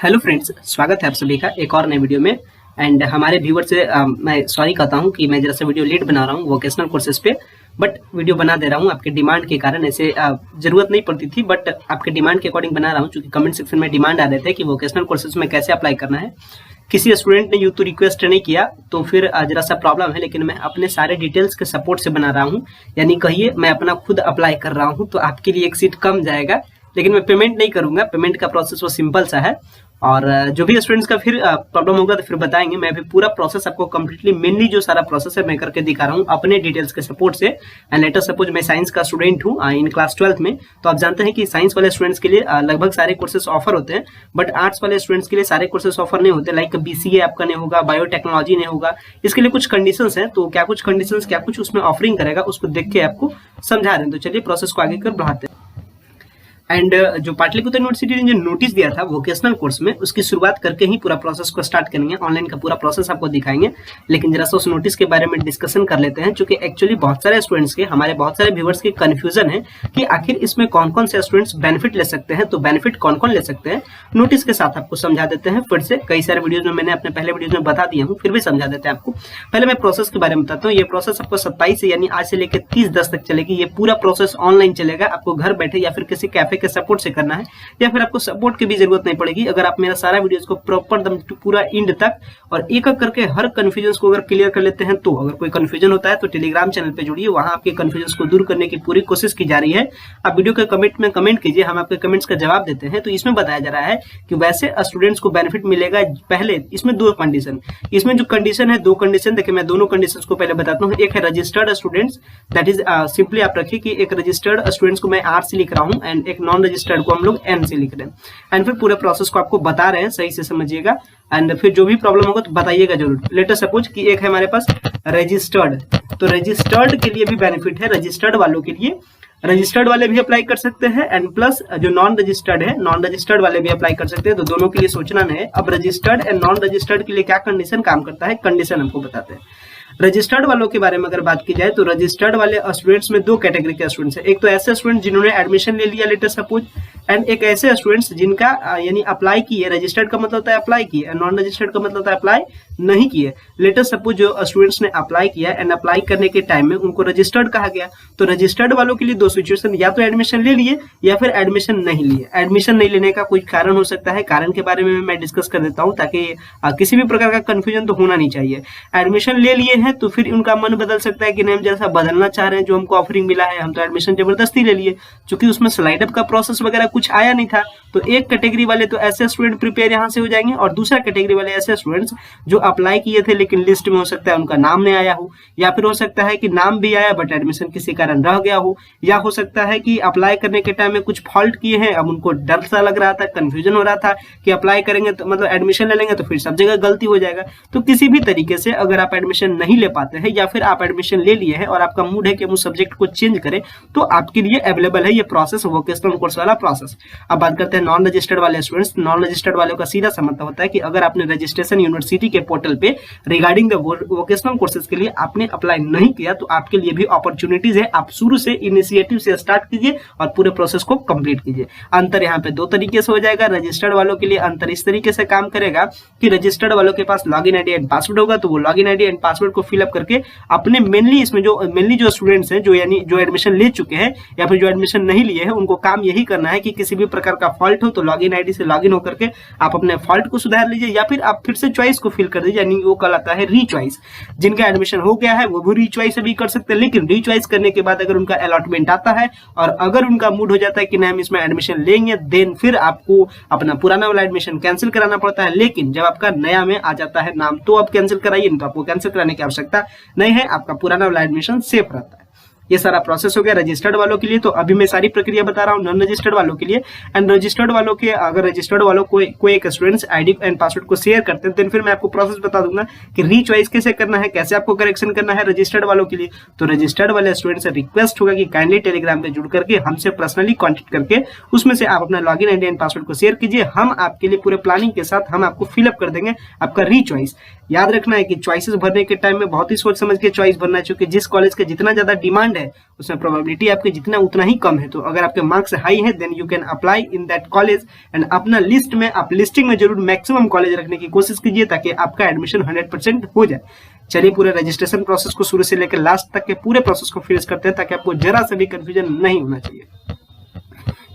Hello friends, स्वागत है आप सभी का एक और नए वीडियो में। एंड हमारे व्यूवर से मैं सॉरी कहता हूं कि मैं जरा सा वीडियो लेट बना रहा हूं वोकेशनल कोर्सेज पे, बट वीडियो बना दे रहा हूं आपके डिमांड के कारण। ऐसे जरूरत नहीं पड़ती थी, बट आपके डिमांड के अकॉर्डिंग बना रहा हूं, क्योंकि कमेंट सेक्शन में डिमांड आ रहे थे कि वोकेशनल कोर्सेज में कैसे अप्लाई करना है। किसी स्टूडेंट ने यूँ तो रिक्वेस्ट नहीं किया, तो फिर जरा सा प्रॉब्लम है, लेकिन मैं अपने सारे डिटेल्स के सपोर्ट से बना रहा हूँ। यानी कहिए मैं अपना खुद अप्लाई कर रहा हूँ, तो आपके लिए एक सीट कम जाएगा, लेकिन मैं पेमेंट नहीं करूंगा। पेमेंट का प्रोसेस वो सिंपल सा है, और जो भी स्टूडेंट्स का फिर प्रॉब्लम होगा तो फिर बताएंगे। मैं अभी पूरा प्रोसेस आपको कंप्लीटली मेनली जो सारा प्रोसेस है मैं करके दिखा रहा हूँ अपने डिटेल्स के सपोर्ट से। एंड लेटर सपोज मैं साइंस का स्टूडेंट हूँ इन क्लास 12th में, तो आप जानते हैं कि साइंस वाले स्टूडेंट्स के लिए लगभग सारे कोर्सेस ऑफर होते हैं, बट आर्ट्स वाले स्टूडेंट्स के लिए सारे कोर्सेस ऑफर नहीं होते। लाइक BCA आपका नहीं होगा, बायोटेक्नोलॉजी नहीं होगा। इसके लिए कुछ कंडीशंस हैं, तो क्या कुछ कंडीशंस, क्या कुछ उसमें ऑफरिंग करेगा, उसको देख के आपको समझा रहे हैं। तो चलिए प्रोसेस को आगे कर बढ़ाते हैं। एंड जो पाटलिपुत्र यूनिवर्सिटी ने जो नोटिस दिया था वोकेशनल कोर्स में, उसकी शुरुआत करके ही पूरा प्रोसेस को स्टार्ट करेंगे। ऑनलाइन का पूरा प्रोसेस आपको दिखाएंगे, लेकिन जरा सा उस नोटिस के बारे में डिस्कशन कर लेते हैं, क्योंकि एक्चुअली बहुत सारे स्टूडेंट्स के, हमारे बहुत सारे व्यूअर्स के कंफ्यूजन है कि आखिर इसमें कौन कौन से स्टूडेंट्स बेनिफिट ले सकते हैं। तो बेनिफिट कौन कौन ले सकते हैं नोटिस के साथ आपको समझा देते हैं। फिर से कई सारे वीडियोज में मैंने अपने पहले वीडियोज में बता दिया हूँ, फिर भी समझा देते हैं आपको। पहले मैं प्रोसेस के बारे में बताता हूँ। ये प्रोसेस आपको 27 से यानी आज से लेकर 30/10 तक चलेगी। ये पूरा प्रोसेस ऑनलाइन चलेगा, आपको घर बैठे या फिर किसी कैफे के सपोर्ट से करना है, या फिर आपको सपोर्ट की भी जरूरत नहीं पड़ेगी। अगर आप मेरा सारा वीडियोस को प्रॉपर दम पूरा एंड तक और एक एक करके हर कंफ्यूजन को अगर क्लियर कर लेते हैं, तो अगर कोई कंफ्यूजन होता है तो टेलीग्राम चैनल पे जुड़िए, वहां आपके कंफ्यूजन को दूर करने की पूरी कोशिश की जा रही है। आप वीडियो के कमेंट में कमेंट कीजिए, हम आपके कमेंट्स का जवाब देते हैं। तो इसमें बताया जा रहा है कि वैसे स्टूडेंट्स को बेनिफिट मिलेगा। पहले इसमें दो कंडीशन, इसमें जो कंडीशन है, दो कंडीशन देखिए, मैं दोनों कंडीशन को पहले बताता हूँ। एक है registered students, that is simply आप रखिए कि एक रजिस्टर्ड स्टूडेंट्स को मैं R से लिख रहा हूँ, एंड एक नॉन रजिस्टर्ड को हम लोग N से लिख रहे हैं। एंड फिर पूरे प्रोसेस को आपको बता रहे हैं, सही से समझिएगा। एंड फिर जो भी प्रॉब्लम होगा तो बताइएगा जरूर। लेटर सपोज कि एक है हमारे पास रजिस्टर्ड, तो रजिस्टर्ड के लिए भी बेनिफिट है। रजिस्टर्ड वालों के लिए, रजिस्टर्ड वाले भी अप्लाई कर सकते हैं, एंड प्लस जो नॉन रजिस्टर्ड है, नॉन रजिस्टर्ड वाले भी अप्लाई कर सकते हैं। तो दोनों के लिए सोचना नहीं है। अब रजिस्टर्ड एंड नॉन रजिस्टर्ड के लिए क्या कंडीशन काम करता है, कंडीशन हमको बताते हैं। रजिस्टर्ड वालों के बारे में अगर बात की जाए, तो रजिस्टर्ड वाले स्टूडेंट्स में दो कैटेगरी के स्टूडेंट्स हैं। एक तो ऐसे स्टूडेंट जिन्होंने एडमिशन ले लिया लेटर सपोज, एंड एक ऐसे स्टूडेंट्स जिनका यानी अप्लाई किए। रजिस्टर्ड का मतलब होता है अप्लाई किए, नॉन रजिस्टर्ड का मतलब होता है अप्लाई नहीं किए। लेटर सपोज जो स्टूडेंट्स ने अप्लाई किया एंड अप्लाई करने के टाइम में उनको रजिस्टर्ड कहा गया, तो रजिस्टर्ड वालों के लिए दो सिचुएशन, या तो एडमिशन ले लिए या फिर एडमिशन नहीं लिए। एडमिशन नहीं लेने का कोई कारण हो सकता है, कारण के बारे में मैं डिस्कस कर देता हूँ, ताकि किसी भी प्रकार का कंफ्यूजन तो होना नहीं चाहिए। एडमिशन ले लिए हैं तो फिर उनका मन बदल सकता है कि नहीं, हम जैसा बदलना चाह रहे हैं, जो हमको ऑफरिंग मिला है, हम तो एडमिशन जबरदस्ती ले लिए, क्योंकि उसमें स्लाइड अप का प्रोसेस वगैरह कुछ आया नहीं था। तो एक कैटेगरी वाले तो ऐसे स्टूडेंट प्रिपेयर यहाँ से हो जाएंगे, और दूसरा कैटेगरी वाले ऐसे स्टूडेंट्स जो अप्लाई किए थे लेकिन लिस्ट में हो सकता है उनका नाम नहीं आया हो, या फिर हो सकता है कि नाम भी आया बट एडमिशन किसी कारण रह गया हो, या हो सकता है कि अप्लाई करने के टाइम में कुछ फॉल्ट किए हैं, अब उनको डर सा लग रहा था, कंफ्यूजन हो रहा था कि अप्लाई करेंगे तो मतलब एडमिशन ले लेंगे तो फिर सब जगह गलती हो जाएगा। तो किसी भी तरीके से अगर आप एडमिशन नहीं ले पाते हैं, या फिर आप एडमिशन ले लिए हैं और आपका मूड है कि हम उस सब्जेक्ट को चेंज करें, तो आपके लिए अवेलेबल है ये प्रोसेस, वोकेशनल कोर्स वाला प्रोसेस। अब बात करते हैं नॉन रजिस्टर्ड वाले स्टूडेंट्स। नॉन रजिस्टर्ड वालों का सीधा सा मतलब होता है कि अगर आपने रजिस्ट्रेशन यूनिवर्सिटी के पोर्टल पे रिगार्डिंग द वोकेशनल कोर्सेज के लिए आपने अप्लाई नहीं किया, तो आपके लिए भी अपॉर्चुनिटीज है। आप शुरू से इनिशिएटिव से स्टार्ट कीजिए और पूरे प्रोसेस को कंप्लीट कीजिए। अंतर यहाँ पे दो तरीके से हो जाएगा। रजिस्टर्ड वालों के लिए अंतर इस तरीके से काम करेगा कि रजिस्टर्ड वालों के पास लॉगिन आईडी एंड पासवर्ड होगा, तो वो लॉगिन आईडी एंड पासवर्ड को फिलअप करके अपने मेनली जो स्टूडेंट्स हैं, जो यानी जो एडमिशन ले चुके हैं या फिर जो एडमिशन नहीं लिए हैं, उनको काम यही करना है कि किसी भी प्रकार का फॉल्ट हो तो लॉगिन आईडी से लॉगिन होकर के आप अपने फॉल्ट को सुधार लीजिए, या फिर आप फिर से चॉइस को फिल कर दीजिए, यानी वो कहलाता है रीचॉइस। जिनका एडमिशन हो गया है वो भी रीचॉइस अभी कर सकते हैं, लेकिन रीचॉइस करने के बाद अगर उनका अलॉटमेंट आता है और अगर उनका मूड हो जाता है कि नहीं हम इसमें एडमिशन लेंगे, देन फिर आपको अपना पुराना वाला एडमिशन कैंसिल कराना पड़ता है। लेकिन जब आपका नया में आ जाता है नाम, तो आप कैंसिल कराइए, नहीं तो आपको कैंसिल कराने की आवश्यकता नहीं है, आपका पुराना वाला एडमिशन सेफ रहता है। ये सारा प्रोसेस हो गया रजिस्टर्ड वालों के लिए। तो अभी मैं सारी प्रक्रिया बता रहा हूँ नॉन रजिस्टर्ड वालों के लिए। एंड रजिस्टर्ड वालों के, अगर रजिस्टर्ड वालों को कोई एक स्टूडेंट्स आईडी एंड पासवर्ड को शेयर करते हैं, तो फिर मैं आपको प्रोसेस बता दूंगा कि रीचॉइस कैसे करना है, कैसे आपको करेक्शन करना है रजिस्टर्ड वालों के लिए। तो रजिस्टर्ड वाले स्टूडेंट से रिक्वेस्ट होगा कि काइंडली टेलीग्राम पे जुड़ करके हमसे पर्सनली कॉन्टेक्ट करके उसमें से आप अपना लॉगिन आईडी एंड पासवर्ड को शेयर कीजिए। हम आपके लिए पूरे प्लानिंग के साथ हम आपको फिलअप कर देंगे आपका रीचॉइस। याद रखना है कि चॉइसेस भरने के टाइम में बहुत ही सोच समझ के चॉइस भरना है, क्योंकि जिस कॉलेज का जितना ज्यादा डिमांड है है उसमें प्रोबेबिलिटी आपके जितना उतना ही कम है। तो अगर आपके मार्क्स हाई है then you can apply in that college and अपना लिस्ट में आप लिस्टिंग में जरूर मैक्सिमम कॉलेज रखने की कोशिश कीजिए ताकि आपका एडमिशन 100% हो जाए। चलिए पूरे रजिस्ट्रेशन प्रोसेस को शुरू से लेकर लास्ट तक के पूरे प्रोसेस को फिनिश करते हैं ताकि आपको जरा सा भी कंफ्यूजन नहीं होना चाहिए।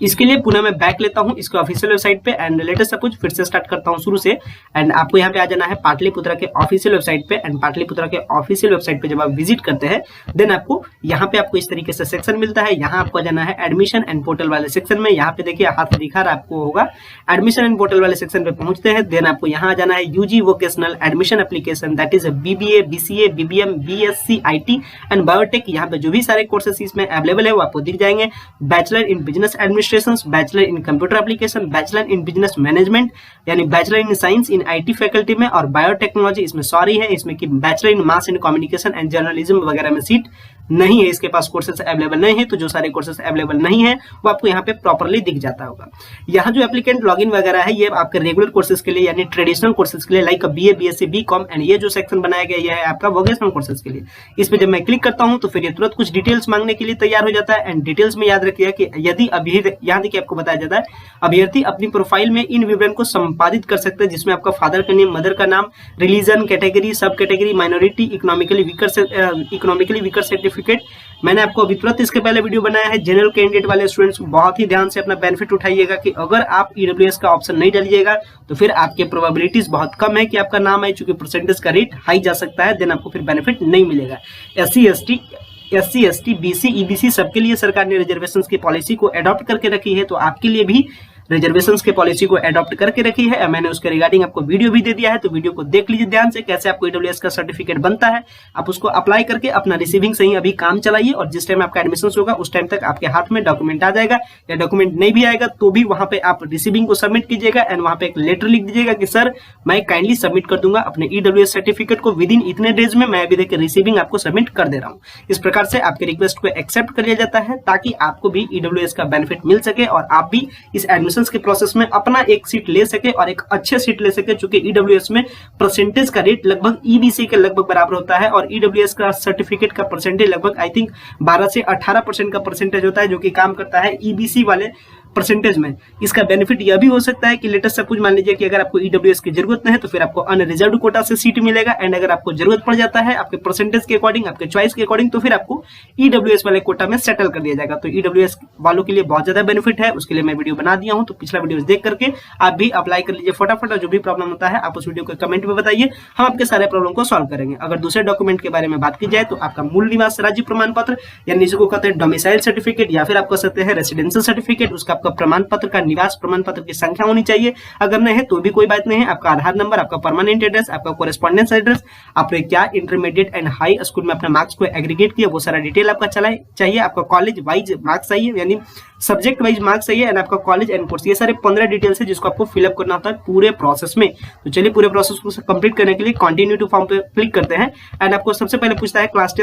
इसके लिए पुनः मैं बैक लेता हूं इसके ऑफिशियल वेबसाइट पे एंड लेटेस्ट सपोज फिर से स्टार्ट करता हूं शुरू से। एंड आपको यहाँ पे आ जाना है पाटलिपुत्रा के ऑफिशियल वेबसाइट पे एंड पाटलिपुत्रा के ऑफिशियल वेबसाइट पे जब आप विजिट करते हैं देन आपको यहाँ पे आपको इस तरीके से सेक्शन मिलता है। यहाँ आपको जाना है एडमिशन एंड पोर्टल वाले सेक्शन में। यहाँ पे देखिए हाथ दिखा रहा आपको होगा, एडमिशन एंड पोर्टल वाले सेक्शन पे पहुंचते हैं देन आपको यहाँ जाना है UG vocational admission application that is BBA, BCA, BBM, BSc, IT and biotech. यहाँ पे जो भी सारे कोर्सेस इसमें अवेलेबल है वो आपको दिख जाएंगे। Bachelor in business administration, bachelor in computer application, bachelor in business management यानी bachelor in science in IT faculty में, और बायोटेक्नोलॉजी इसमें सॉरी है इसमें कि bachelor in mass and communication and journalism वगैरह में सीट नहीं है, इसके पास कोर्सेस अवेलेबल नहीं है। तो जो सारे कोर्सेस अवेलेबल नहीं है वो आपको यहाँ पे प्रॉपर्ली दिख जाता होगा। यहाँ जो एप्लीकेंट लॉगिन वगैरह है ये आपके रेगुलर कोर्सेज के लिए यानी ट्रेडिशनल कोर्सेज के लिए like BA, BSc, BCom and ये जो सेक्शन बनाया गया ये है आपका वोकेशनल कोर्सेज के लिए। इस पे जब मैं क्लिक करता हूँ तो फिर ये तुरंत कुछ डिटेल्स मांगने के लिए तैयार हो जाता है एंड डिटेल्स में याद रखिएगा कि यदि अभी यहाँ देखिए आपको बताया जाता है अभ्यर्थी अपनी प्रोफाइल में इन विवरण को संपादित कर सकते हैं जिसमें आपका फादर का नेम, मदर का नाम, रिलीजन, कैटेगरी, सब category, minority, economically weaker certificate. मैंने आपको अभी तुरंत इसके पहले वीडियो बनाया है जनरल कैंडिडेट वाले स्टूडेंट्स बहुत ही ध्यान से अपना बेनिफिट उठाइएगा कि अगर आप EWS का ऑप्शन नहीं डालिएगा तो फिर आपके प्रोबेबिलिटीज बहुत कम है कि आपका नाम आए, चूंकि परसेंटेज का रेट हाई जा सकता है देन आपको फिर बेनिफिट नहीं मिलेगा। SC, ST, BC, EBC सबके लिए सरकार ने रिजर्वेशन की पॉलिसी को अडॉप्ट करके रखी है, तो आपके लिए भी रिजर्वेशंस के पॉलिसी को अडॉप्ट करके रखी है। मैंने उसके रिगार्डिंग आपको वीडियो भी दे दिया है, तो वीडियो को देख लीजिए ध्यान से कैसे आपको EWS का सर्टिफिकेट बनता है। आप उसको अप्लाई करके अपना रिसीविंग से ही अभी काम चलाइए और जिस टाइम आपका एडमिशन होगा उस टाइम तक आपके हाथ में डॉक्यूमेंट आ जाएगा, या डॉक्यूमेंट नहीं भी आएगा तो भी वहां पे आप रिसीविंग को सबमिट कीजिएगा एंड वहां पे एक लेटर लिख दीजिएगा कि सर मैं काइंडली सबमिट कर दूंगा अपने EWS सर्टिफिकेट को विद इन इतने डेज में, मैं अभी देखिए रिसीविंग आपको सबमिट कर दे रहा हूँ। इस प्रकार से आपके रिक्वेस्ट को एक्सेप्ट कर लिया जाता है ताकि आपको भी EWS का बेनिफिट मिल सके और आप भी इस एडमिशन के प्रोसेस में अपना एक सीट ले सके और एक अच्छे सीट ले सके, चूंकि EWS में परसेंटेज का रेट लगभग EBC के लगभग बराबर होता है और EWS का सर्टिफिकेट का परसेंटेज लगभग आई थिंक 12 से 18% का परसेंटेज होता है जो कि काम करता है EBC वाले परसेंटेज में। इसका बेनिफिट यह भी हो सकता है कि लेटेस्ट सपोज मान लीजिए कि अगर आपको EWS की जरूरत नहीं है तो फिर आपको अनरिजर्व्ड कोटा से सीट मिलेगा एंड अगर आपको जरूरत पड़ जाता है आपके परसेंटेज के अकॉर्डिंग, आपके चॉइस के अकॉर्डिंग, तो फिर आपको EWS वाले कोटा में सेटल कर दिया जाएगा। तो EWS वालों के लिए बहुत ज्यादा बेनिफिट है, उसके लिए मैं वीडियो बना दिया हूं, तो पिछला वीडियो देख करके आप भी अप्लाई कर लीजिए फटाफट। और जो भी प्रॉब्लम होता है आप उस वीडियो को कमेंट में बताइए, हम आपके सारे प्रॉब्लम को सॉल्व करेंगे। अगर दूसरे डॉक्यूमेंट के बारे में बात की जाए तो आपका मूल निवास राज्य प्रमाण पत्र यानी जिसको कहते हैं डोमिसाइल सर्टिफिकेट या फिर आप कह सकते हैं रेसिडेंशियल सर्टिफिकेट, उसका आपका प्रमाण पत्र का निवास प्रमाण पत्र की संख्या होनी चाहिए। अगर नहीं है तो भी कोई बात नहीं है, आपका आधार नंबर, आपका परमानेंट एड्रेस, आपका कोरेस्पोंडेंस एड्रेस, आपने क्या इंटरमीडिएट एंड हाई स्कूल में अपने मार्क्स को एग्रीगेट किया वो सारा डिटेल आपका चाहिए। आपका कॉलेज वाइज मार्क्स चाहिए यानी सब्जेक्ट वाइज मार्क्स चाहिए एंड आपका कॉलेज एंड कोर्स, ये सारे 15 डिटेल्स है जिसको आपको फिलअप करना होता है पूरे प्रोसेस में। तो चलिए पूरे प्रोसेस को कंप्लीट करने के लिए कंटिन्यू टू फॉर्म पे क्लिक करते हैं एंड आपको सबसे पहले पूछता है क्लास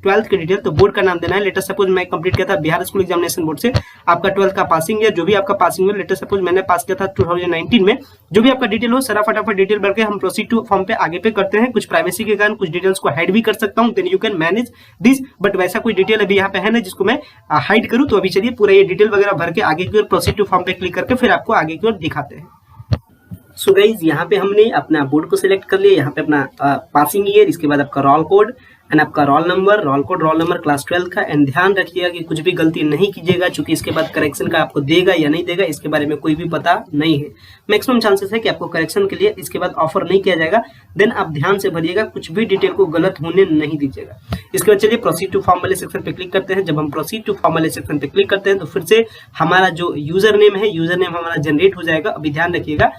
12th की डिटेल, तो बोर्ड का नाम देना है। लेटेस्ट सपोज मैं कंप्लीट किया था बिहार स्कूल एग्जामिनेशन बोर्ड से, आपका 12th का पासिंग ईयर जो भी आपका पासिंग ईयर, लेटेस्ट सपोज मैंने पास किया था 2019 में, जो भी आपका डिटेल हो सारा फटाफट डिटेल भर के हम प्रोसीड टू फॉर्म पे आगे पे करते हैं। कुछ प्राइवेसी के कारण कुछ डिटेल्स को हाइड भी कर सकता हूं, then you can manage this, but वैसा कोई डिटेल अभी यहाँ पे है ना जिसको मैं हाइड करूं। तो अभी चलिए पूरा ये डिटेल वगैरह भर के आगे की ओर प्रोसीड टू फॉर्म पे क्लिक करके फिर आपको आगे की ओर दिखाते हैं। सो गाइज यहाँ पे हमने अपना बोर्ड को सिलेक्ट कर लिया, यहाँ पे अपना पासिंग ईयर, इसके बाद आपका रोल कोड एंड आपका roll number, roll code, roll number class 12 का। एंड ध्यान रखिएगा कि कुछ भी गलती नहीं कीजिएगा, क्योंकि इसके बाद करेक्शन का आपको देगा या नहीं देगा इसके बारे में कोई भी पता नहीं है। मैक्सिमम चांसेस है कि आपको करेक्शन के लिए इसके बाद ऑफर नहीं किया जाएगा, देन आप ध्यान से भरिएगा, कुछ भी डिटेल को गलत होने नहीं दीजिएगा। इसके बाद चलिए प्रोसीड टू फॉर्म वाले सेक्शन पे क्लिक करते हैं। जब हम प्रोसीड टू फॉर्म वाले सेक्शन पे क्लिक करते हैं तो फिर से हमारा जो यूजर नेम है, यूजर नेम हमारा जनरेट हो जाएगा। अभी ध्यान रखिएगा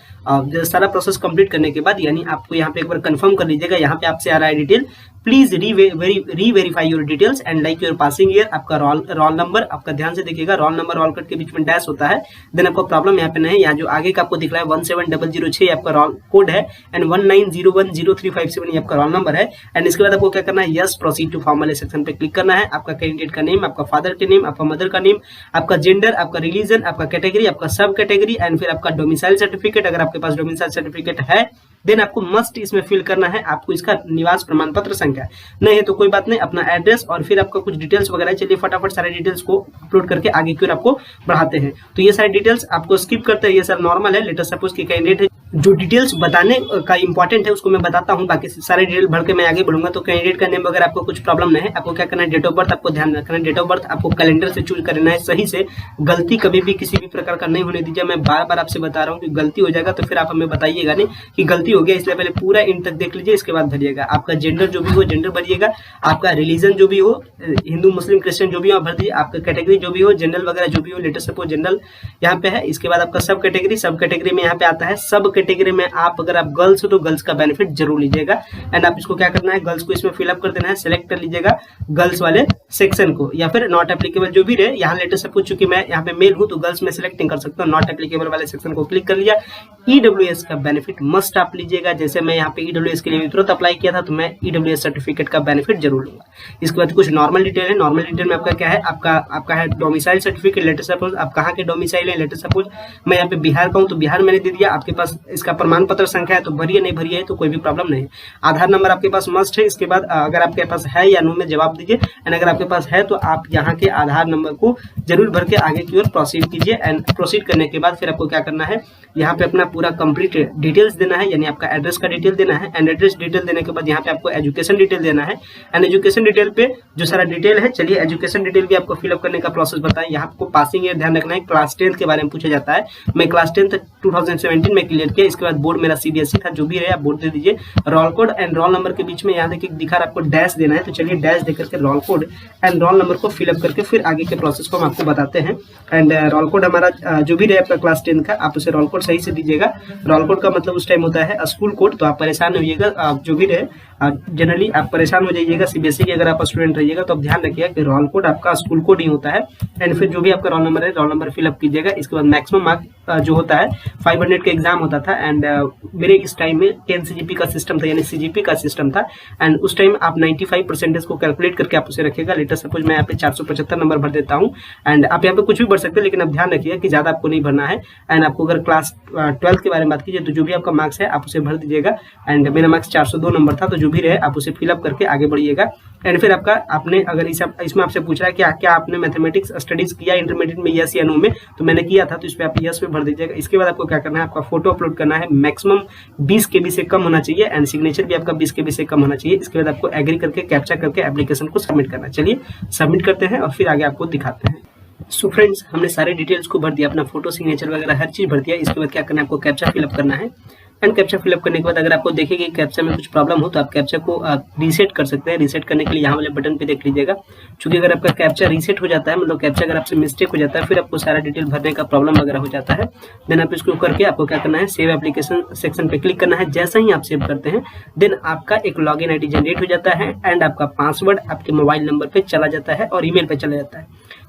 सारा प्रोसेस कंप्लीट करने के बाद, यानी आपको यहाँ पे एक बार कंफर्म कर लीजिएगा, यहाँ पे आपसे आ रहा है detail, please reverify your details and like your passing year, आपका रोल नंबर, आपका ध्यान से देखिएगा रोल नंबर रोल कट के बीच में डैश होता है, देन आपको प्रॉब्लम यहाँ पे नहीं है। यहाँ जो आगे का आपको दिख रहा है 17006 आपका रोल कोड है एंड 19010357 ये आपका रोल नंबर है। एंड इसके बाद आपको क्या करना है, यस प्रोसीड टू फॉर्म वाले सेक्शन पे क्लिक करना है। आपका कैंडिडेट का नेम, आपका फादर के नेम, आपका मदर का नेम, आपका जेंडर, आपका रिलीजन, आपका कैटेगरी, आपका सब कैटेगरी एंड फिर आपका डोमिसाइल सर्टिफिकेट। अगर आपके पास डोमिसाइल सर्टिफिकेट है देन आपको मस्ट इसमें फिल करना है आपको इसका निवास प्रमाण पत्र संख्या, नहीं है तो कोई बात नहीं, अपना एड्रेस और फिर आपका कुछ डिटेल्स वगैरह। चलिए फटाफट सारे डिटेल्स को अपलोड करके आगे की ओर आपको बढ़ाते हैं। तो ये सारे डिटेल्स आपको स्किप करते हैं, ये सर नॉर्मल है। लेटर सपोज कि कैंडिडेट है, जो डिटेल्स बताने का इंपॉर्टेंट है उसको मैं बताता हूं, बाकी सारे डिटेल भर के मैं आगे बढ़ूंगा। तो कैंडिडेट का नेम वगैरह आपको कुछ प्रॉब्लम नहीं है, आपको क्या करना है, डेट ऑफ बर्थ आपको ध्यान रखना है। डेट ऑफ बर्थ आपको कैलेंडर से चूज करना है सही से, गलती कभी भी किसी भी प्रकार का नहीं होने दीजिए। मैं बार बार आपसे बता रहा हूँ कि गलती हो जाएगा तो फिर आप हमें बताइएगा नहीं कि गलती हो गया, इसलिए पहले पूरा इन तक देख लीजिए, इसके बाद भरिएगा। आपका जेंडर जो भी हो जेंडर भरिएगा, आपका रिलीजन जो भी हो, हिंदू मुस्लिम क्रिश्चियन जो भी हो भर दीजिए, आपका कैटेगरी जो भी हो, जनरल वगैरह जो भी हो, लेटर सपोज जनरल यहाँ पे है। इसके बाद आपका सब कैटेगरी में यहाँ पे आता है। सब कैटेगरी में आप अगर आप गर्ल्स हो तो गर्ल्स का बेनिफिट जरूर लीजिएगा। एंड आप इसको क्या करना है, गर्ल्स को इसमें फिलअप कर देना है, सिलेक्ट कर लीजिएगा गर्ल्स वाले सेक्शन को, या फिर नॉट एप्लीकेबल जो भी रहे। यहाँ लेटर सपोज चूंकि मैं यहाँ पे मेल हूँ तो गर्ल्स में सिलेक्ट नहीं कर सकता, नॉट एप्लीकेबल वाले सेक्शन को क्लिक कर लिया। ईडब्ल्यूएस का बेनिफिट मस्ट आप लीजिएगा। जैसे मैं यहाँ पे ईडब्ल्यूएस के लिए तुरंत अप्लाई किया था तो मैं ईडब्ल्यूएस सर्टिफिकेट का बेनिफिट जरूर लूंगा। इसके बाद कुछ नॉर्मल डिटेल है। नॉर्मल डिटेल में आपका क्या है, आपका है डोमिसाइल सर्टिफिकेट। लेटर सपोज आप कहाँ के डोमिसाइल है, लेटर सपोज मैं यहाँ पे बिहार का हूँ तो बिहार मैंने दे दिया। आपके पास इसका प्रमाण पत्र संख्या है तो भरिए, नहीं भरिए तो कोई भी प्रॉब्लम नहीं। आधार नंबर आपके पास मस्ट है। इसके बाद अगर आपके पास है या नो में जवाब दीजिए, एंड अगर आपके पास है तो आप यहाँ के आधार नंबर को जरूर भर के आगे की ओर प्रोसीड कीजिए। एंड प्रोसीड करने के बाद फिर आपको क्या करना है, यहाँ पे अपना पूरा कंप्लीट डिटेल्स देना है, यानी आपका एड्रेस का डिटेल देना है। एंड एड्रेस डिटेल देने के बाद यहाँ पे आपको एजुकेशन डिटेल देना है। एंड एजुकेशन डिटेल पे जो सारा डिटेल है, चलिए एजुकेशन डिटेल भी आपको फिलअप करने का प्रोसेस बताएं। यहाँ आपको पासिंग ईयर ध्यान रखना है, क्लास 10th के बारे में पूछा जाता है। मैं क्लास 10th 2017 में क्लियर किया। इसके बाद बोर्ड मेरा सीबीएसई था, जो भी रहे आप बोर्ड दे दीजिए। Roll code and roll number के बीच में यहाँ देखिए दिखा रहा आपको डैश देना है, तो चलिए डैश देकर के roll code and roll number को फिलअप करके फिर आगे के प्रोसेस को हम आपको बताते हैं। एंड रोल कोड हमारा जो भी रहे आपका क्लास 10 का, आप उसे रोल कोड सही से दीजिएगा। रोल कोड का मतलब उस टाइम होता है स्कूल कोड, तो आप परेशान होइएगा। आप जो भी रहे जनरली आप परेशान हो जाइएगा सीबीएसई के अगर आप स्टूडेंट रहिएगा तो आप ध्यान रखिएगा कि रोल कोड आपका स्कूल कोड ही होता है। एंड फिर जो भी आपका रोल नंबर है रोल नंबर फिलअप कीजिएगा। इसके बाद मैक्सिमम मार्क जो होता है 500 का एग्जाम होता था। एंड मेरे इस टाइम में 10 सीजीपी का सिस्टम था, यानी सीजीपी का सिस्टम था। एंड उस टाइम आप 95% को कैलकुलेट करके आप उसे रखिएगा। लेटर सपोज मैं यहाँ पे 475 नंबर भर देता हूँ। एंड आप यहाँ पे कुछ भी भर सकते हैं, लेकिन आप ध्यान रखिएगा कि ज्यादा आपको नहीं भरना है। एंड आपको अगर क्लास 12 के बारे में बात कीजिए तो जो भी आपका मार्क्स है आप उसे भर दीजिएगा। एंड मेरा मार्क्स 402 नंबर था, तो जो भी रहे आप उसे फिलअप करके आगे बढ़िएगा। एंड फिर आपका आपने अगर इसमें आपसे पूछ रहा है कि क्या आपने मैथमेटिक्स स्टडीज किया इंटरमीडिएट में, यस या नो में, तो मैंने किया था, तो इस पे आप यस पे भर दीजिएगा। इसके बाद आपको क्या करना है, आपका फोटो अपलोड करना है, मैक्सिमम 20 KB से कम होना चाहिए। एंड सिग्नेचर भी आपका 20 KB से कम होना चाहिए। इसके बाद आपको एग्री करके कैप्चा करके एप्लीकेशन को सबमिट करना है। चलिए सबमिट करते हैं और फिर आगे आपको दिखाते हैं। सो फ्रेंड्स, हमने सारे डिटेल्स को भर दिया, अपना फोटो सिग्नेचर वगैरह हर चीज भर दिया। इसके बाद क्या करना है, आपको कैप्चा फिलअप करना है। एंड कैप्चा फिलअप करने के बाद अगर आपको देखेंगे कैप्चा में कुछ प्रॉब्लम हो तो आप कैप्चा को रीसेट कर सकते हैं। रीसेट करने के लिए यहाँ वाले बटन पे देख लीजिएगा। चूंकि अगर आपका कैप्चा रीसेट हो जाता है, मतलब कैप्चा अगर आपसे मिस्टेक हो जाता है, फिर आपको सारा डिटेल भरने का प्रॉब्लम वगैरह हो जाता है, देन आप इसको करके आपको क्या करना है, सेव एप्लीकेशन सेक्शन पे क्लिक करना है। जैसा ही आप सेव करते हैं देन आपका एक लॉगिन आईडी जनरेट हो जाता है। एंड आपका पासवर्ड आपके मोबाइल नंबर पे चला जाता है और ईमेल पे चला जाता है।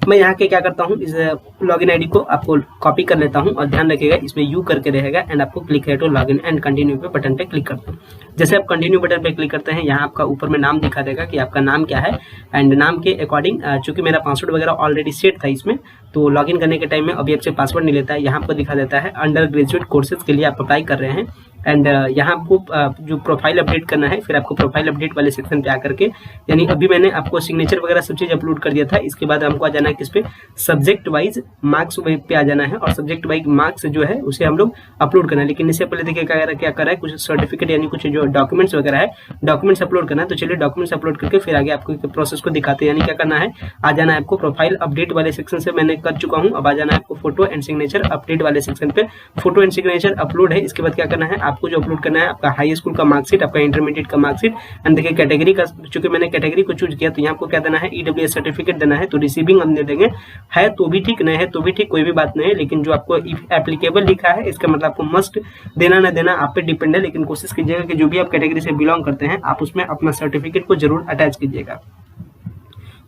मैं यहाँ के क्या करता हूँ, इस लॉगिन आईडी को आपको कॉपी कर लेता हूँ और ध्यान रखिएगा इसमें यू करके रहेगा। एंड आपको क्लिक है तो लॉगिन एंड कंटिन्यू पे बटन पे क्लिक करता हूँ। जैसे आप कंटिन्यू बटन पे क्लिक करते हैं, यहाँ आपका ऊपर में नाम दिखा देगा कि आपका नाम क्या है। एंड नाम के अकॉर्डिंग चूंकि मेरा पासवर्ड वगैरह ऑलरेडी सेट था इसमें, तो लॉगिन करने के टाइम में अभी आपसे पासवर्ड नहीं लेता है। यहाँ आपको दिखा देता है अंडर ग्रेजुएट कोर्सेज के लिए आप अप्लाई कर रहे हैं। एंड यहाँ आपको जो प्रोफाइल अपडेट करना है, फिर आपको प्रोफाइल अपडेट वाले सेक्शन पे आकर के, यानी अभी मैंने आपको सिग्नेचर वगैरह सब चीज अपलोड कर दिया था। इसके बाद हमको आ जाना है किस पे, सब्जेक्ट वाइज मार्क्स पे आ जाना है और सब्जेक्ट वाइज मार्क्स जो है उसे हम लोग अपलोड करना है। लेकिन इससे पहले देखिए क्या कर रहा है, कुछ सर्टिफिकेट यानी कुछ जो डॉक्यूमेंट्स वगैरह है, डॉक्यूमेंट्स अपलोड करना है। तो चलिए डॉक्यूमेंट्स अपलोड करके फिर आगे आपको प्रोसेस को दिखाते हैं। यानी क्या करना है, आ जाना है आपको प्रोफाइल अपडेट वाले सेक्शन से, मैंने कर चुका हूँ। अब आ जाना है आपको फोटो एंड सिग्नेचर अपडेट वाले सेक्शन पे। फोटो एंड सिग्नेचर अपलोड है। इसके बाद क्या करना है, आपको जो अपलोड करना है आपका हाई स्कूल का मार्कशीट, आपका इंटरमीडिएट का मार्कशीट। एंड देखिए कैटेगरी का, चूंकि मैंने कैटेगरी को चूज किया तो यहाँ आपको क्या देना है, ईडब्ल्यूएस सर्टिफिकेट देना है। तो रिसीविंग हम दे देंगे, है तो भी ठीक, नहीं है तो भी ठीक, कोई भी बात नहीं है। लेकिन जो आपको एप्लीकेबल लिखा है इसका मतलब आपको मस्ट देना ना देना आप पे डिपेंड है। लेकिन कोशिश कीजिएगा कि जो भी आप कैटेगरी से बिलोंग करते हैं आप उसमें अपना सर्टिफिकेट को जरूर अटैच कीजिएगा।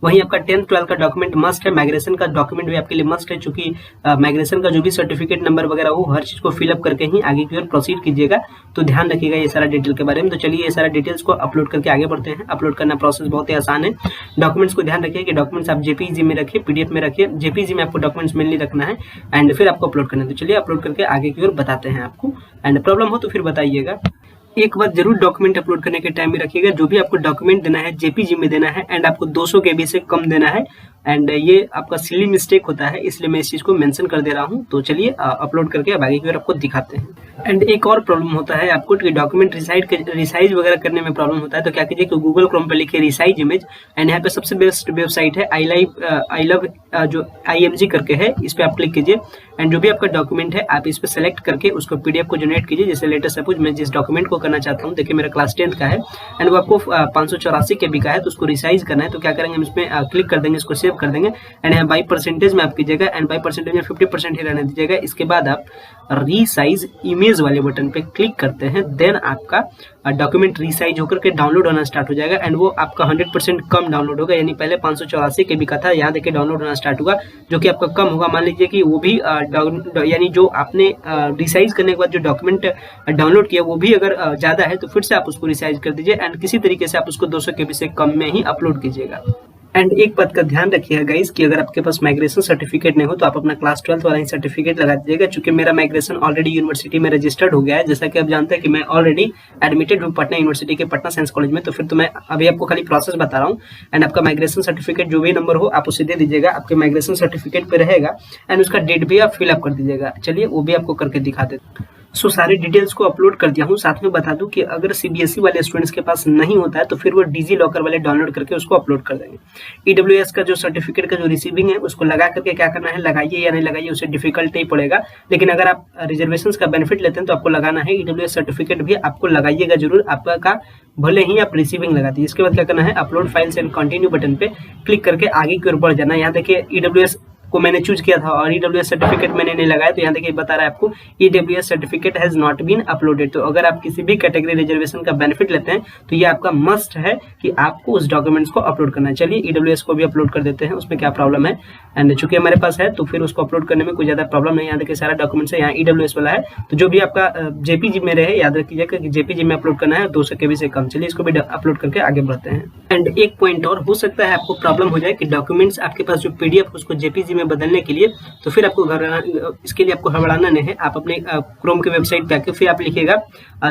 वहीं आपका 10th 12 का डॉक्यूमेंट मस्ट है। माइग्रेशन का डॉक्यूमेंट भी आपके लिए मस्ट है, चूंकि माइग्रेशन का जो भी सर्टिफिकेट नंबर वगैरह हो हर चीज को फिलअप करके ही आगे की ओर प्रोसीड कीजिएगा। तो ध्यान रखिएगा ये सारा डिटेल के बारे में। तो चलिए ये सारा डिटेल्स को अपलोड करके आगे बढ़ते हैं। अपलोड करना प्रोसेस बहुत ही आसान है। डॉक्यूमेंट्स को ध्यान रखिए कि डॉक्यूमेंट्स आप जेपीजी में रखिए, पीडीएफ में रखिए। जेपीजी में आपको डॉक्यूमेंट्स मेनली रखना है एंड फिर आपको अपलोड करना है। तो चलिए अपलोड करके आगे की ओर बताते हैं आपको। एंड प्रॉब्लम हो तो फिर बताइएगा। एक बात जरूर डॉक्यूमेंट अपलोड करने के टाइम में रखिएगा, जो भी आपको डॉक्यूमेंट देना है जेपीजी में देना है एंड आपको 200 केबी से कम देना है। एंड ये आपका सिली मिस्टेक होता है, इसलिए मैं इस चीज को मेंशन कर दे रहा हूं। तो चलिए अपलोड करके अब आगे की ओर आपको दिखाते हैं। एंड एक और प्रॉब्लम होता है आपको कि डॉक्यूमेंट रिसाइज वगैरह करने में प्रॉब्लम होता है। तो क्या कीजिए कि गूगल क्रोम पे लिखिए रिसाइज इमेज एंड यहाँ पे सबसे बेस्ट वेबसाइट है आई लव जो IMG करके है, इस पे आप क्लिक कीजिए एंड जो भी आपका डॉक्यूमेंट है आप इस पे सेलेक्ट करके उसको PDF को जनरेट कीजिए। जैसे लेटेस्ट सपोज मैं जिस डॉक्यूमेंट को करना चाहता हूँ, देखिए मेरा क्लास 10th का है एंड वो आपको 584 केबी का है, तो उसको रिसाइज करना है। तो क्या करेंगे, हम इसमें क्लिक कर देंगे, इसको सेव कर देंगे एंड यहाँ बाई परसेंटेज में आप कीजिएगा एंड बाई परसेंटेज में 50% ही रहने दीजिएगा। इसके बाद आप रीसाइज इमेज वाले बटन पे क्लिक करते हैं, देन आपका डॉक्यूमेंट रीसाइज होकर के डाउनलोड होना स्टार्ट हो जाएगा एंड वो आपका 100% कम डाउनलोड होगा। यानी पहले 584 केबी का था, यहाँ देखिए डाउनलोड होना स्टार्ट होगा, जो कि आपका कम होगा। मान लीजिए कि वो भी यानी जो आपने रिसाइज करने के बाद जो डॉक्यूमेंट डाउनलोड किया वो भी अगर ज्यादा है तो फिर से आप उसको रिसाइज कर दीजिए एंड किसी तरीके से आप उसको 200 केबी से कम में ही अपलोड कीजिएगा। एंड एक बात का ध्यान रखिएगा गाइस कि अगर आपके पास माइग्रेशन सर्टिफिकेट नहीं हो तो आप अपना क्लास 12th वाला ही सर्टिफिकेट लगा दीजिएगा। चूंकि मेरा माइग्रेशन ऑलरेडी यूनिवर्सिटी में रजिस्टर्ड हो गया है, जैसा कि आप जानते हैं कि मैं ऑलरेडी एडमिटेड हूँ पटना यूनिवर्सिटी के पटना साइंस कॉलेज में। तो फिर तो मैं अभी आपको खाली प्रोसेस बता रहा हूँ एंड आपका माइग्रेशन सर्टिफिकेट जो भी नंबर हो आप उसे दे दीजिएगा, आपके माइग्रेशन सर्टिफिकेट पे रहेगा एंड उसका डेट भी आप फिलअप कर दीजिएगा। चलिए वो भी आपको करके दिखा देते। सो सारी डिटेल्स को अपलोड कर दिया हूँ। साथ में बता दूं कि अगर CBSE वाले स्टूडेंट्स के पास नहीं होता है तो फिर वो डिजी लॉकर वाले डाउनलोड करके उसको अपलोड कर देंगे। EWS का जो सर्टिफिकेट का जो रिसीविंग है उसको लगा करके क्या करना है, लगाइए या नहीं लगाइए उसे डिफिकल्ट नहीं पड़ेगा। लेकिन अगर आप रिजर्वेशन का बेनिफिट लेते हैं तो आपको लगाना है। EWS सर्टिफिकेट भी आपको लगाइएगा जरूर, आपका का भले ही आप रिसीविंग लगा दीजिए। इसके बाद क्या करना है, upload files and continue button पे क्लिक करके आगे की ओर बढ़ जाना। यहाँ देखिए EWS को मैंने चूज किया था और EWS सर्टिफिकेट मैंने नहीं लगाया, तो यहाँ देखिए बता रहा है आपको EWS certificate has not been uploaded. तो अगर आप किसी भी कैटेगरी रिजर्वेशन का बेनिफिट लेते हैं तो ये आपका मस्ट है कि आपको उस डॉक्यूमेंट्स को अपलोड करना है। चलिए EWS को भी अपलोड कर देते हैं, उसमें क्या प्रॉब्लम है। एंड चूंकि हमारे पास है तो फिर उसको अपलोड करने में कोई ज्यादा प्रॉब्लम नहीं। यहाँ देखिए सारा डॉक्यूमेंट्स है, यहाँ EWS वाला है, तो जो भी आपका JPG में रहे याद रखिएगा कि JPG में अपलोड करना है 200 केबी से कम। चलिए इसको भी अपलोड करके आगे बढ़ते हैं। एंड एक पॉइंट और, हो सकता है आपको प्रॉब्लम हो जाए कि डॉक्यूमेंट्स आपके पास जो PDF उसको JPG में बदलने के लिए, तो फिर आपको इसके लिए आपको घबराना नहीं है। आप अपने क्रोम के वेबसाइट पे आके फिर आप लिखिएगा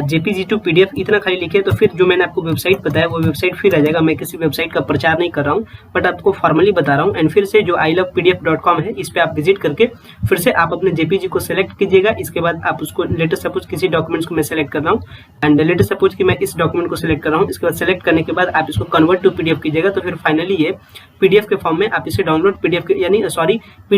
JPG to PDF, इतना खाली लिखिए तो फिर जो मैंने आपको वेबसाइट बताया वो वेबसाइट फिर आ जाएगा। मैं किसी वेबसाइट का प्रचार नहीं कर रहा हूँ बट आपको फॉर्मली बता रहा हूँ। एंड फिर से जो ilovepdf.com है इस पे आप विजिट करके फिर से आप अपने JPG को सिलेक्ट कीजिएगा। इसके बाद आप उसको लेटेस्ट सपोज किसी डॉक्यूमेंट्स को मैं सेलेक्ट कर रहा हूँ एंड लेटेस्ट सपोज कि मैं इस डॉक्यूमेंट को सिलेक्ट कर रहा हूँ। इसके बाद सेलेक्ट करने के बाद आप इसको कन्वर्ट टू PDF कीजिएगा, तो फिर फाइनली ये PDF के फॉर्म में आप इसे डाउनलोड PDF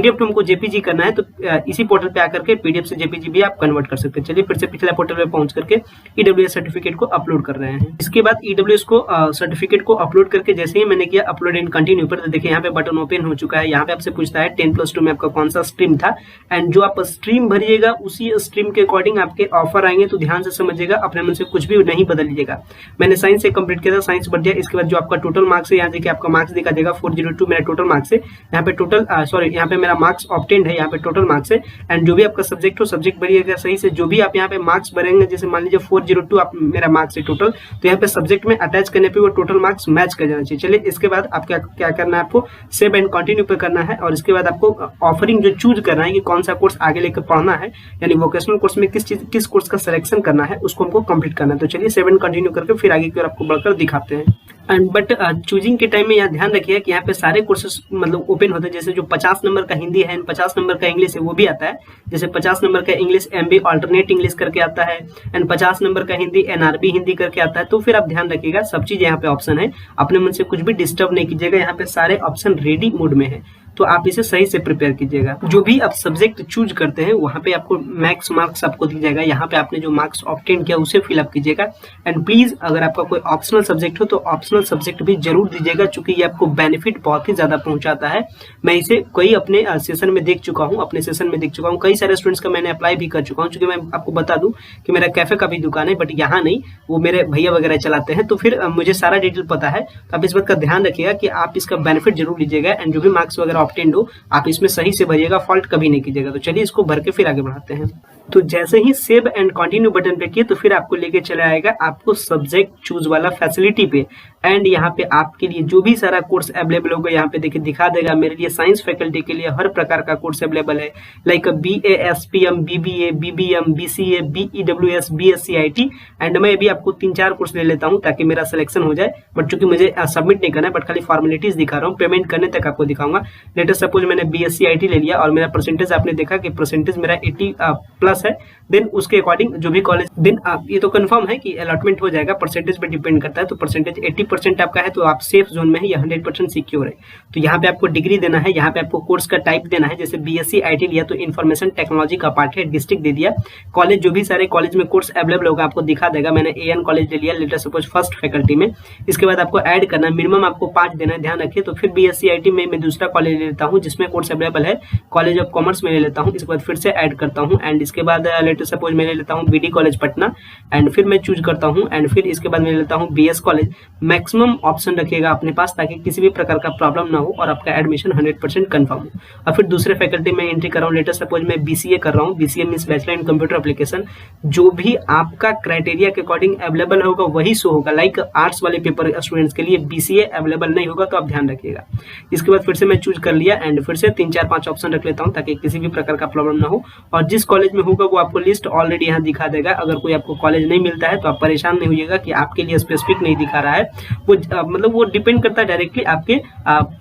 टू हमको JPG करना है तो इसी पोर्टल पे आकर के PDF से JPG भी आप कन्वर्ट कर सकते हैं। चलिए फिर से पिछला पोर्टल पे पहुंच करके EWS सर्टिफिकेट को अपलोड कर रहे हैं। इसके बाद EWS को सर्टिफिकेट को अपलोड करके जैसे ही मैंने किया अपलोड एंड कंटिन्यू पर, तो देखिए यहाँ पे बटन ओपन हो चुका है। यहाँ पे आपसे पूछता है 10+2 में आपका कौन सा स्ट्रीम था एंड जो आप स्ट्रीम भरिएगा उसी स्ट्रीम के अकॉर्डिंग आपके ऑफर आएंगे। तो ध्यान से समझिएगा, अपने मन से कुछ भी नहीं बदल लीजिएगा। मैंने साइंस से कंप्लीट किया था, साइंस बढ़ दिया। इसके बाद जो आपका टोटल मार्क्स है, यहाँ देखिए आपका मार्क्स दिखा देगा 402 मेरा टोटल मार्क्स है। यहाँ पे टोटल यहाँ पे मेरा मार्क्स ऑब्टेन्ड है, यहाँ पे टोटल मार्क्स है। एंड जो भी आपका सब्जेक्ट हो सब्जेक्ट भरिएगा सही से। जो भी आप यहाँ पे मार्क्स भरेंगे, जैसे मान लीजिए 402 आप मेरा मार्क्स है टोटल, तो यहाँ पे सब्जेक्ट में अटैच करने पे वो टोटल मार्क्स मैच कर जाना चाहिए। चलिए इसके बाद आप क्या करना है, आपको सेव एंड कंटिन्यू पे करना है और इसके बाद आपको ऑफरिंग जो चूज करना है कि कौन सा कोर्स आगे लेकर पढ़ना है, यानी वोकेशनल कोर्स में किस कोर्स का सिलेक्शन करना है उसको हमको कंप्लीट करना है। तो चलिए सेव एंड कंटिन्यू करके फिर आगे की ओर आपको बढ़कर दिखाते हैं। एंड बट चूजिंग के टाइम में यहाँ ध्यान रखिए कि यहाँ पे सारे कोर्सेस मतलब ओपन होते हैं। जैसे जो 50 नंबर का हिंदी है, 50 नंबर का इंग्लिश है वो भी आता है। जैसे 50 नंबर का इंग्लिश MB अल्टरनेट इंग्लिश करके आता है एंड 50 नंबर का हिंदी NRB हिंदी करके आता है। तो फिर आप ध्यान रखिएगा, सब चीज यहाँ पे ऑप्शन है, अपने मन से कुछ भी डिस्टर्ब नहीं कीजिएगा। यहाँ पे सारे ऑप्शन रेडी मोड में है, तो आप इसे सही से प्रिपेयर कीजिएगा। जो भी आप सब्जेक्ट चूज करते हैं वहाँ पे आपको मैक्स मार्क्स आपको दी जाएगा। यहाँ पे आपने जो मार्क्स ऑब्टेन किया उसे फिलअप कीजिएगा। एंड प्लीज अगर आपका कोई ऑप्शनल सब्जेक्ट हो तो ऑप्शनल सब्जेक्ट भी जरूर दीजिएगा, क्योंकि ये आपको बेनिफिट बहुत ही ज्यादा पहुंचाता है। मैं इसे कई अपने सेशन में देख चुका हूँ, कई सारे स्टूडेंट्स का मैंने अप्लाई भी कर चुका हूँ। क्योंकि मैं आपको बता दूं कि मेरा कैफे का भी दुकान है, बट यहाँ नहीं, वो मेरे भैया वगैरह चलाते हैं, तो फिर मुझे सारा डिटेल पता है। तो आप इस बात का ध्यान रखिएगा कि आप इसका बेनिफिट जरूर लीजिएगा एंड जो भी मार्क्स वगैरह ऑब्टेन्ड हो आप इसमें सही से भरिएगा, फॉल्ट कभी नहीं कीजिएगा। तो चलिए इसको भर के फिर आगे बढ़ाते हैं। तो जैसे ही सेव एंड कंटिन्यू बटन पे किए तो फिर आपको लेके चला आएगा आपको सब्जेक्ट चूज वाला फैसिलिटी पे। एंड यहाँ पे आपके लिए जो भी सारा कोर्स अवेलेबल होगा यहाँ पे देखिए दिखा देगा। मेरे लिए साइंस फैकल्टी के लिए हर प्रकार का कोर्स अवेलेबल है, like BA SPM BBA BBM BCA BEWS BSc IT। And मैं अभी आपको 3-4 कोर्स ले लेता हूँ ताकि मेरा सिलेक्शन हो जाए, बट चूंकि मुझे सबमिट नहीं करना है, बट खाली फॉर्मेलिटीज दिखा रहा हूँ, पेमेंट करने तक आपको दिखाऊंगा। लेटेस्ट सपोज मैंने BSc IT ले लिया और मेरा परसेंटेज आपने देखा कि परसेंटेज मेरा 80 प्लस है, देन उसके अकॉर्डिंग जो भी कॉलेज, देन ये तो कंफर्म है कि अलॉटमेंट हो जाएगा, परसेंटेज पे डिपेंड करता है। तो परसेंटेज 80% आपका है तो आप सेफ जोन में है, या 100% सिक्योर है। तो यहाँ पे आपको डिग्री देना है, यहाँ पे आपको कोर्स का टाइप देना है। जैसे BSc IT लिया तो इन्फॉर्मेशन टेक्नोलॉजी का पार्ट है, डिस्ट्रिक्ट दे दिया। कॉलेज जो भी सारे कॉलेज में कोर्स अवेलेबल होगा आपको दिखा देगा। मैंने AN कॉलेज ले लिया, लेटेस्ट सपोज फर्स्ट फैकल्टी में। इसके बाद आपको ऐड करना है, मिनिमम आपको 5 देना है, ध्यान रखिए। तो फिर BSc IT में मैं दूसरा कॉलेज ले लेता हूँ जिसमें कोर्स अवेलेबल है, कॉलेज ऑफ कॉमर्स में ले लेता हूँ। इसके बाद फिर से ऐड करता हूँ एंड इसके बाद लेटेस्ट सपोज मैं ले लेता हूँ BD कॉलेज पटना एंड फिर मैं चूज करता हूँ एंड फिर इसके बाद मैं लेता हूँ BS कॉलेज। मैक्सिमम ऑप्शन रखिएगा अपने पास ताकि किसी भी प्रकार का प्रॉब्लम ना हो और आपका एडमिशन 100% कंफर्म हो। और फिर दूसरे फैकल्टी में एंट्री कर रहा हूँ, लेटेस्ट सपोज मैं BCA कर रहा हूँ। BCA means bachelor in computer application. जो भी आपका क्राइटेरिया के अकॉर्डिंग अवेलेबल होगा वही शो होगा। लाइक आर्ट्स वाले पेपर स्टूडेंट्स के लिए BCA अवेलेबल नहीं होगा, तो आप ध्यान रखिएगा। इसके बाद फिर से मैं चूज कर लिया एंड फिर से 3-4-5 ऑप्शन रख लेता हूँ ताकि किसी भी प्रकार का प्रॉब्लम ना हो। और जिस कॉलेज में होगा वो आपको लिस्ट ऑलरेडी यहाँ दिखा देगा। अगर कोई आपको कॉलेज नहीं मिलता है तो आप परेशान नहीं होइएगा कि आपके लिए स्पेसिफिक नहीं दिखा रहा है। वो मतलब वो डिपेंड करता है डायरेक्टली आपके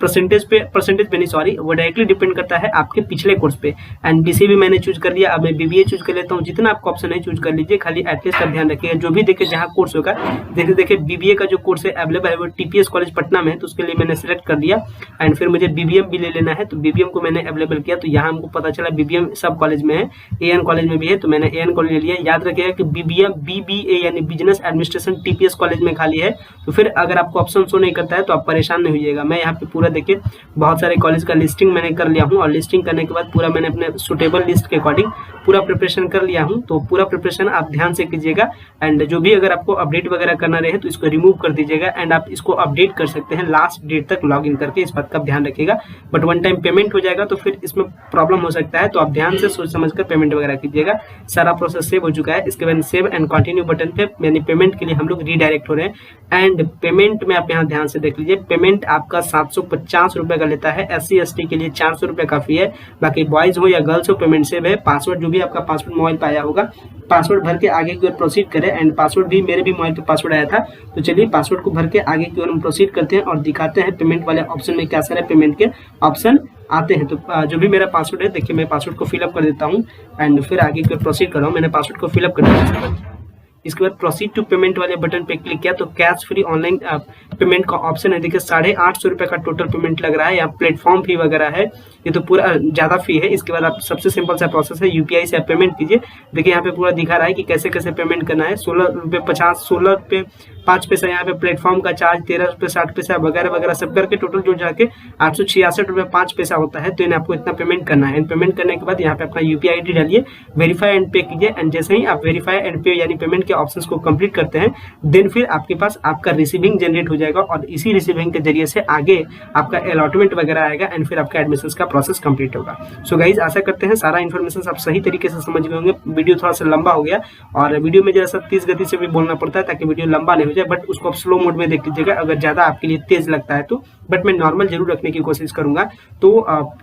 परसेंटेज पे नहीं, सॉरी, वो डायरेक्टली डिपेंड करता है आपके पिछले कोर्स पे। एंड BCA भी मैंने चूज कर लिया, अब मैं BBA चूज कर लेता हूँ। जितना आपको ऑप्शन है चूज कर लीजिए, खाली एटलीस्ट का ध्यान रखिएगा। जो भी देखिए जहाँ कोर्स होगा, देखिए BBA का जो कोर्स है अवेलेबल है वो TPS कॉलेज पटना में है, तो उसके लिए मैंने सेलेक्ट कर दिया। एंड फिर मुझे BBM भी ले लेना है, तो BBM को मैंने अवेलेबल किया। तो यहाँ हमको पता चला BBM सब कॉलेज में है, AN कॉलेज में भी है, तो मैंने AN कॉलेज ले लिया। याद रखिएगा कि BBA यानी बिजनेस एडमिनिस्ट्रेशन TPS कॉलेज में खाली है। तो फिर अगर आपको ऑप्शन शो नहीं करता है तो आप परेशान नहीं होइएगा। मैं यहाँ पे पूरा देखिए बहुत सारे कॉलेज का लिस्टिंग मैंने कर लिया हूँ और लिस्टिंग करने के बाद पूरा मैंने अपने सुटेबल लिस्ट के अकॉर्डिंग पूरा प्रिपरेशन कर लिया हूँ। तो पूरा प्रिपरेशन आप ध्यान से कीजिएगा एंड जो भी अगर आपको अपडेट वगैरह करना रहे तो इसको रिमूव कर दीजिएगा एंड आप इसको अपडेट कर सकते हैं लास्ट डेट तक लॉग इन करके। इस बात का ध्यान रखिएगा। बट वन टाइम पेमेंट हो जाएगा तो फिर इसमें प्रॉब्लम हो सकता है, तो आप ध्यान से सोच समझ कर पेमेंट वगैरह कीजिएगा। सारा प्रोसेस सेव हो चुका है। इसके बाद सेव एंड कंटिन्यू बटन पे यानी पेमेंट के लिए हम लोग रीडायरेक्ट हो रहे हैं। एंड पेमेंट में आप यहाँ ध्यान से देख लीजिए, पेमेंट आपका 750 रुपए का लेता है। SC ST के लिए 400 रुपए काफी है। बाकी बॉयज हो या गर्ल्स हो पेमेंट सेव है। पासवर्ड जो भी आपका पासवर्ड मोबाइल पे आया होगा, पासवर्ड भर के आगे की ओर प्रोसीड करें। एंड पासवर्ड भी मेरे भी मोबाइल पे पासवर्ड आया था, तो चलिए पासवर्ड को भर के आगे की ओर हम प्रोसीड करते हैं और दिखाते हैं पेमेंट वाले ऑप्शन में क्या सारे पेमेंट के ऑप्शन आते हैं। तो जो भी मेरा पासवर्ड है देखिए, मैं पासवर्ड को फिलअप कर देता हूँ एंड फिर आगे की ओर प्रोसीड कर रहा हूँ। मैंने पासवर्ड को फिलअप कर दिया। इसके बाद प्रोसीड टू पेमेंट वाले बटन पे क्लिक किया तो कैश फ्री ऑनलाइन पेमेंट का ऑप्शन है। देखिए 850 रुपए का टोटल पेमेंट लग रहा है। यहाँ प्लेटफॉर्म फी वगैरह है, ये तो पूरा ज्यादा फी है। इसके बाद आप सबसे सिंपल सा प्रोसेस है, UPI से आप पेमेंट कीजिए। देखिए यहाँ पे पूरा दिखा रहा है कि कैसे कैसे पेमेंट करना है। 16 रुपये 50, 16 रुपये 5 पैसा यहाँ पे प्लेटफॉर्म का चार्ज, 13 रुपये 60 पैसा वगैरह वगैरह सब करके टोटल जो जाके 866 रुपये 5 पैसा होता है। तो इन्हें आपको इतना पेमेंट करना है। पेमेंट करने के बाद यहाँ पे अपना UPI ID डालिए, वेरीफाई एंड पे कीजिए। एंड जैसे ही आप वेरीफाई एंड पे यानी पेमेंट के ऑप्शंस को कंप्लीट करते हैं, देन फिर आपके पास आपका रिसीविंग जनरेट हो जाएगा और इसी रिसीविंग के जरिए से आगे आपका अलॉटमेंट वगैरह आएगा एंड फिर आपका एडमिशन का प्रोसेस कंप्लीट होगा। सो गाइज आशा करते हैं सारा इन्फॉर्मेशन आप सही तरीके से समझ गए होंगे। वीडियो थोड़ा सा लंबा हो गया और वीडियो में जैसा तेज गति से भी बोलना पड़ता है ताकि वीडियो लंबा नहीं हो जाए, बट उसको आप स्लो मोड में देख लीजिएगा अगर ज्यादा आपके लिए तेज लगता है तो। बट मैं नॉर्मल जरूर रखने की कोशिश करूंगा। तो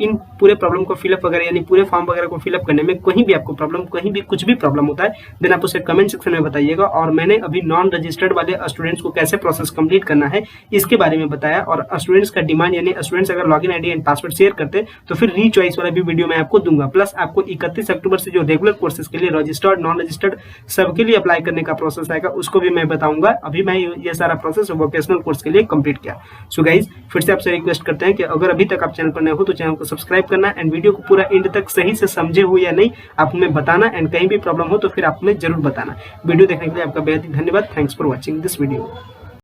इन पूरे प्रॉब्लम को फिलअप वगैरह यानी पूरे फॉर्म वगैरह को फिलअप करने में कहीं भी आपको प्रॉब्लम, कहीं भी कुछ भी प्रॉब्लम होता है, देन आप उसे कमेंट सेक्शन में बताइएगा। और मैंने अभी नॉन रजिस्टर्ड वाले स्टूडेंट्स को कैसे प्रोसेस कंप्लीट करना है इसके बारे में बताया। और स्टूडेंट्स का डिमांड यानी स्टूडेंट्स अगर login ID and password share करते तो फिर रीचॉइस वाला भी वीडियो मैं आपको दूंगा। प्लस आपको 31 अक्टूबर से जो रेगुलर कोर्सेज के लिए रजिस्टर्ड नॉन रजिस्टर्ड सबके लिए अप्लाई करने का प्रोसेस आएगा, उसको भी मैं बताऊंगा। अभी मैं ये सारा प्रोसेस वोकेशनल कोर्स के लिए कंप्लीट किया। सो गाइज फिर से आपसे रिक्वेस्ट करते हैं कि अगर अभी तक आप चैनल पर नए हो तो चैनल को सब्सक्राइब करना एंड वीडियो को पूरा एंड तक सही से समझे हो या नहीं आप हमें बताना। एंड कहीं भी प्रॉब्लम हो तो फिर आप हमें जरूर बताना। वीडियो देखने के लिए आपका बेहद धन्यवाद। Thanks for watching this video.